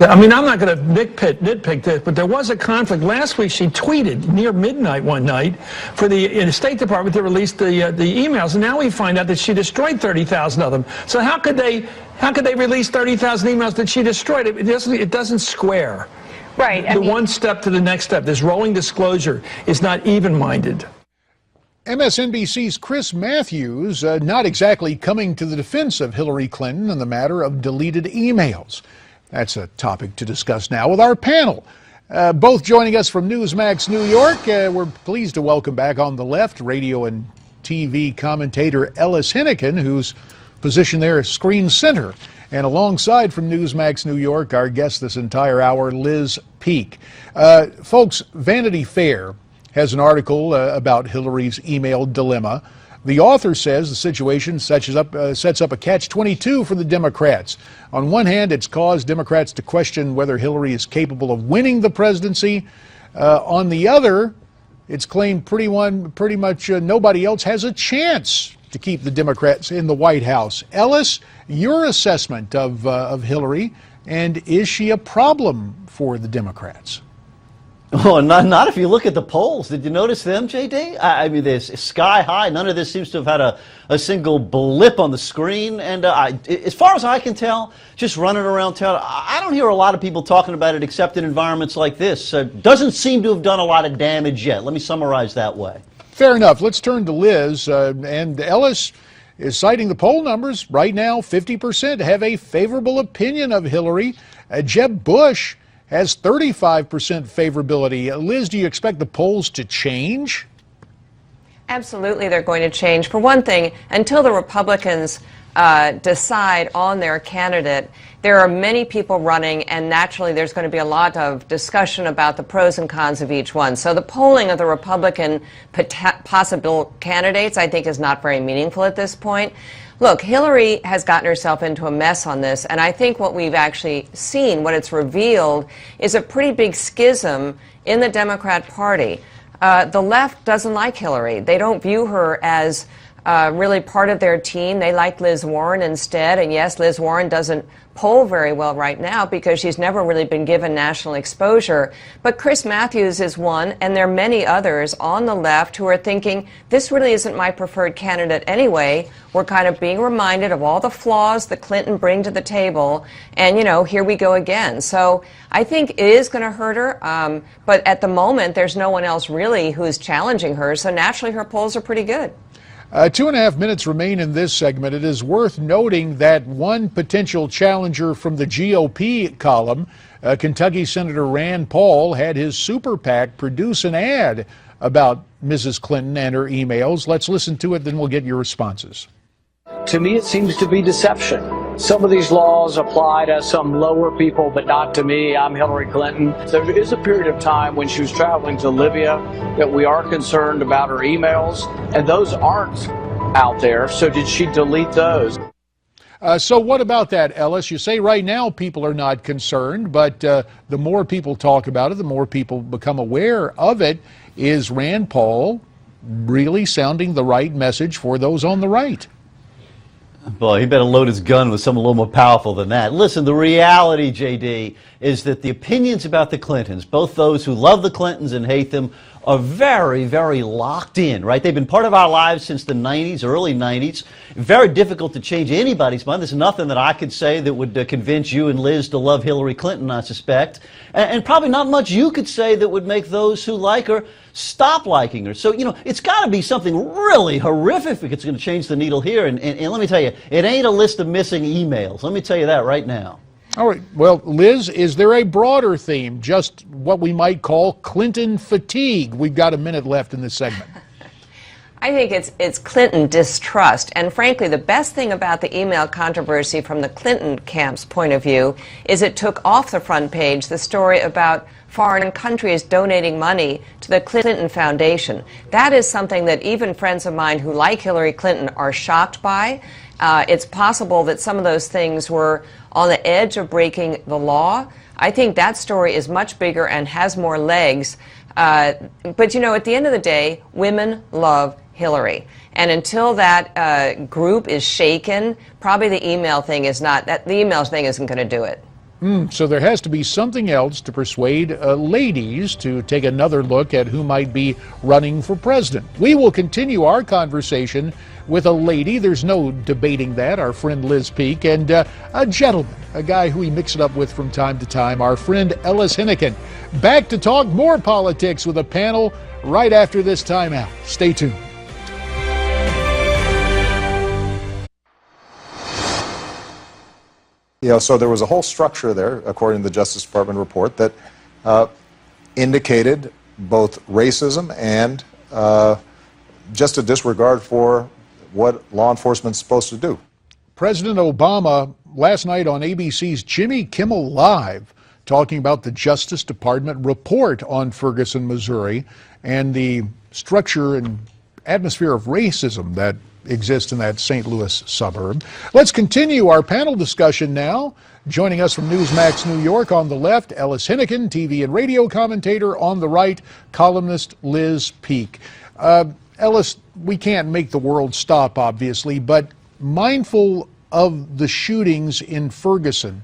I mean, I'm not going to nitpick this, but there was a conflict. Last week, she tweeted near midnight one night for the State Department to release the emails, and now we find out that she destroyed 30,000 of them. So how could they release 30,000 emails that she destroyed? It doesn't square. Right. The one step to the next step. This rolling disclosure is not even-minded. MSNBC's Chris Matthews not exactly coming to the defense of Hillary Clinton in the matter of deleted emails. That's a topic to discuss now with our panel. Both joining us from Newsmax New York. We're pleased to welcome back on the left radio and TV commentator Ellis Henican, whose position there is screen center. And alongside from Newsmax New York, our guest this entire hour, Liz Peek. Folks, Vanity Fair has an article about Hillary's email dilemma. The author says the situation sets up a catch-22 for the Democrats. On one hand, it's caused Democrats to question whether Hillary is capable of winning the presidency. On the other, it's claimed pretty much nobody else has a chance to keep the Democrats in the White House. Ellis, your assessment of Hillary, and is she a problem for the Democrats? Oh, not if you look at the polls. Did you notice them, JD? I mean, they're sky high. None of this seems to have had a single blip on the screen. And as far as I can tell, just running around town, I don't hear a lot of people talking about it except in environments like this. Doesn't seem to have done a lot of damage yet. Let me summarize that way. Fair enough. Let's turn to Liz. And Ellis is citing the poll numbers. Right now, 50% have a favorable opinion of Hillary. Jeb Bush has 35% favorability. Liz, do you expect the polls to change? Absolutely, they're going to change. For one thing, until the Republicans decide on their candidate, there are many people running, and naturally there's going to be a lot of discussion about the pros and cons of each one. So the polling of the Republican possible candidates, I think, is not very meaningful at this point. Look, Hillary has gotten herself into a mess on this, and I think what we've actually seen, what it's revealed, is a pretty big schism in the Democrat Party. The left doesn't like Hillary. They don't view her as really part of their team. They like Liz Warren instead, and yes, Liz Warren doesn't poll very well right now because she's never really been given national exposure. But Chris Matthews is one, and there are many others on the left who are thinking, this really isn't my preferred candidate anyway. We're kind of being reminded of all the flaws that Clinton bring to the table, and, you know, here we go again. So I think it is going to hurt her, but at the moment, there's no one else really who's challenging her, so naturally her polls are pretty good. 2.5 minutes remain in this segment. It is worth noting that one potential challenger from the GOP column, Kentucky Senator Rand Paul, had his super PAC produce an ad about Mrs. Clinton and her emails. Let's listen to it, then we'll get your responses. To me, it seems to be deception. Some of these laws apply to some lower people, but not to me. I'm Hillary Clinton. There is a period of time when she was traveling to Libya that we are concerned about her emails, and those aren't out there. So did she delete those? So what about that, Ellis? You say right now people are not concerned, but the more people talk about it, the more people become aware of it. Is Rand Paul really sounding the right message for those on the right? Boy, he better load his gun with something a little more powerful than that. Listen, the reality, JD, is that the opinions about the Clintons, both those who love the Clintons and hate them, are very, very locked in, right? They've been part of our lives since the 90s, early 90s. Very difficult to change anybody's mind. There's nothing that I could say that would convince you and Liz to love Hillary Clinton, I suspect. And probably not much you could say that would make those who like her stop liking her. So, you know, it's got to be something really horrific if it's going to change the needle here. And let me tell you, it ain't a list of missing emails. Let me tell you that right now. All right. Well, Liz, is there a broader theme, just what we might call Clinton fatigue? We've got a minute left in this segment. I think it's Clinton distrust. And frankly, the best thing about the email controversy from the Clinton camp's point of view is it took off the front page the story about foreign countries donating money to the Clinton Foundation. That is something that even friends of mine who like Hillary Clinton are shocked by. It's possible that some of those things were on the edge of breaking the law. I think that story is much bigger and has more legs. But, you know, at the end of the day, women love Hillary. And until that group is shaken, probably the email thing is not, the email thing isn't going to do it. So there has to be something else to persuade ladies to take another look at who might be running for president. We will continue our conversation with a lady. There's no debating that, our friend Liz Peek, and a gentleman, a guy who we mix it up with from time to time, our friend Ellis Henican. Back to talk more politics with a panel right after this timeout. Stay tuned. So there was a whole structure there, according to the Justice Department report, that indicated both racism and just a disregard for what law enforcement's supposed to do. President Obama last night on ABC's Jimmy Kimmel Live talking about the Justice Department report on Ferguson, Missouri, and the structure and atmosphere of racism that exists in that St. Louis suburb. Let's continue our panel discussion now. Joining us from Newsmax New York on the left, Ellis Henican, TV and radio commentator. On the right, columnist Liz Peek. Ellis, we can't make the world stop, obviously, but mindful of the shootings in Ferguson,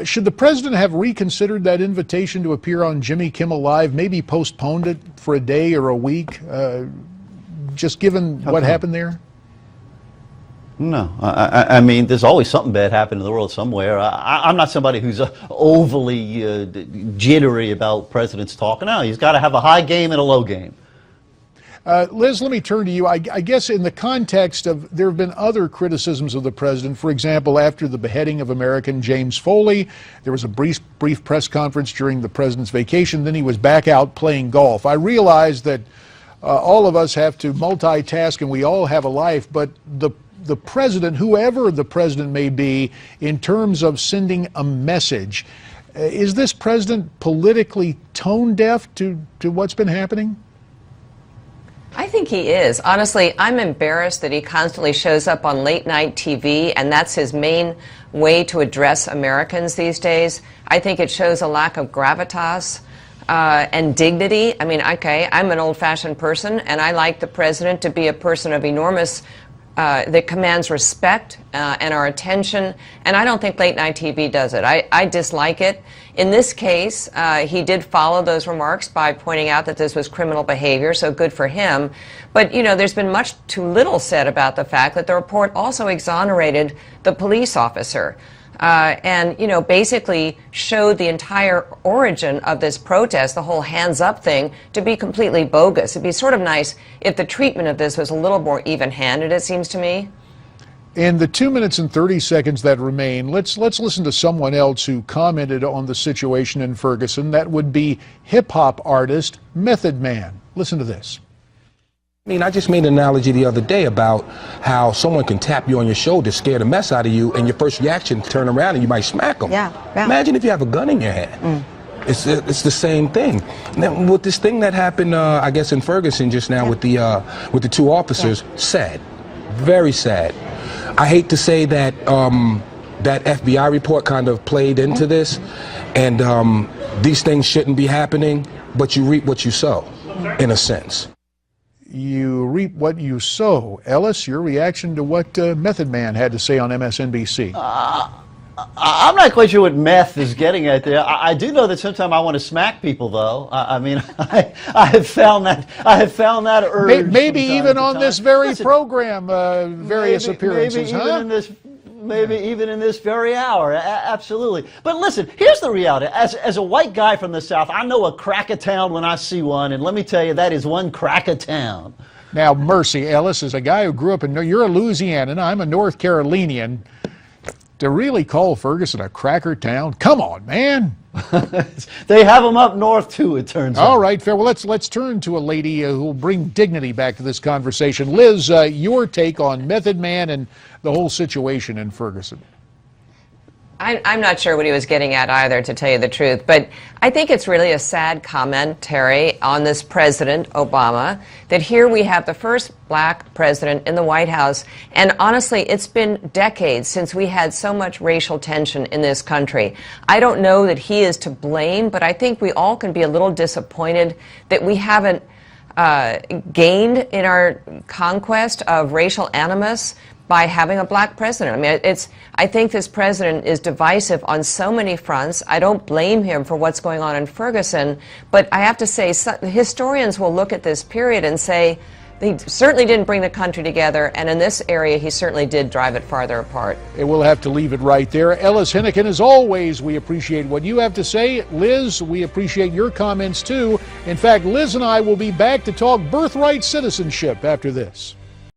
should the president have reconsidered that invitation to appear on Jimmy Kimmel Live, maybe postponed it for a day or a week? Just given what happened there? No. I mean, there's always something bad happening in the world somewhere. I'm not somebody who's overly jittery about presidents talking. No, he's got to have a high game and a low game. Liz, let me turn to you. I guess in the context of, there have been other criticisms of the president. For example, after the beheading of American James Foley, there was a brief press conference during the president's vacation. Then he was back out playing golf. I realize that all of us have to multitask and we all have a life, but the president, whoever the president may be, in terms of sending a message, is this president politically tone deaf to what's been happening? I think he is. Honestly, I'm embarrassed that he constantly shows up on late night TV and that's his main way to address Americans these days. I think it shows a lack of gravitas and dignity. I mean, okay, I'm an old-fashioned person, and I like the president to be a person of enormous, that commands respect and our attention, and I don't think late-night TV does it. I dislike it. In this case, he did follow those remarks by pointing out that this was criminal behavior, so good for him. But, you know, there's been much too little said about the fact that the report also exonerated the police officer. And, you know, basically showed the entire origin of this protest, the whole hands up thing, to be completely bogus. It'd be sort of nice if the treatment of this was a little more even-handed, it seems to me. In the 2 minutes and 30 seconds that remain, let's listen to someone else who commented on the situation in Ferguson. That would be hip-hop artist Method Man. Listen to this. I mean, I just made an analogy the other day about how someone can tap you on your shoulder, scare the mess out of you, and your first reaction, turn around and you might smack them. Yeah. Imagine if you have a gun in your hand. It's the same thing. Now, with this thing that happened, I guess in Ferguson just now with the two officers, sad, very sad. I hate to say that that FBI report kind of played into this, and these things shouldn't be happening, but you reap what you sow, in a sense. You reap what you sow. Ellis, your reaction to what Method Man had to say on MSNBC? I'm not quite sure what meth is getting at there. I do know that sometimes I want to smack people, though. I mean, I have found that urge. Maybe even on this very program, various appearances, Maybe even in this very hour, absolutely. But listen, here's the reality. As a white guy from the South, I know a crack of town when I see one, and let me tell you, that is one crack of town. Now, mercy, Ellis, as a guy who grew up you're a Louisianan, I'm a North Carolinian. To really call Ferguson a cracker town? Come on, man. They have them up north, too, it turns out. All right, fair. Well, let's turn to a lady who will bring dignity back to this conversation. Liz, your take on Method Man and the whole situation in Ferguson. I'm not sure what he was getting at either, to tell you the truth, but I think it's really a sad commentary on this President Obama, that here we have the first black president in the White House, and honestly, it's been decades since we had so much racial tension in this country. I don't know that he is to blame, but I think we all can be a little disappointed that we haven't gained in our conquest of racial animus by having a black president. I mean, I think this president is divisive on so many fronts. I don't blame him for what's going on in Ferguson, but I have to say, historians will look at this period and say, he certainly didn't bring the country together, and in this area, he certainly did drive it farther apart. And we'll have to leave it right there. Ellis, Henican, as always, we appreciate what you have to say. Liz, we appreciate your comments, too. In fact, Liz and I will be back to talk birthright citizenship after this.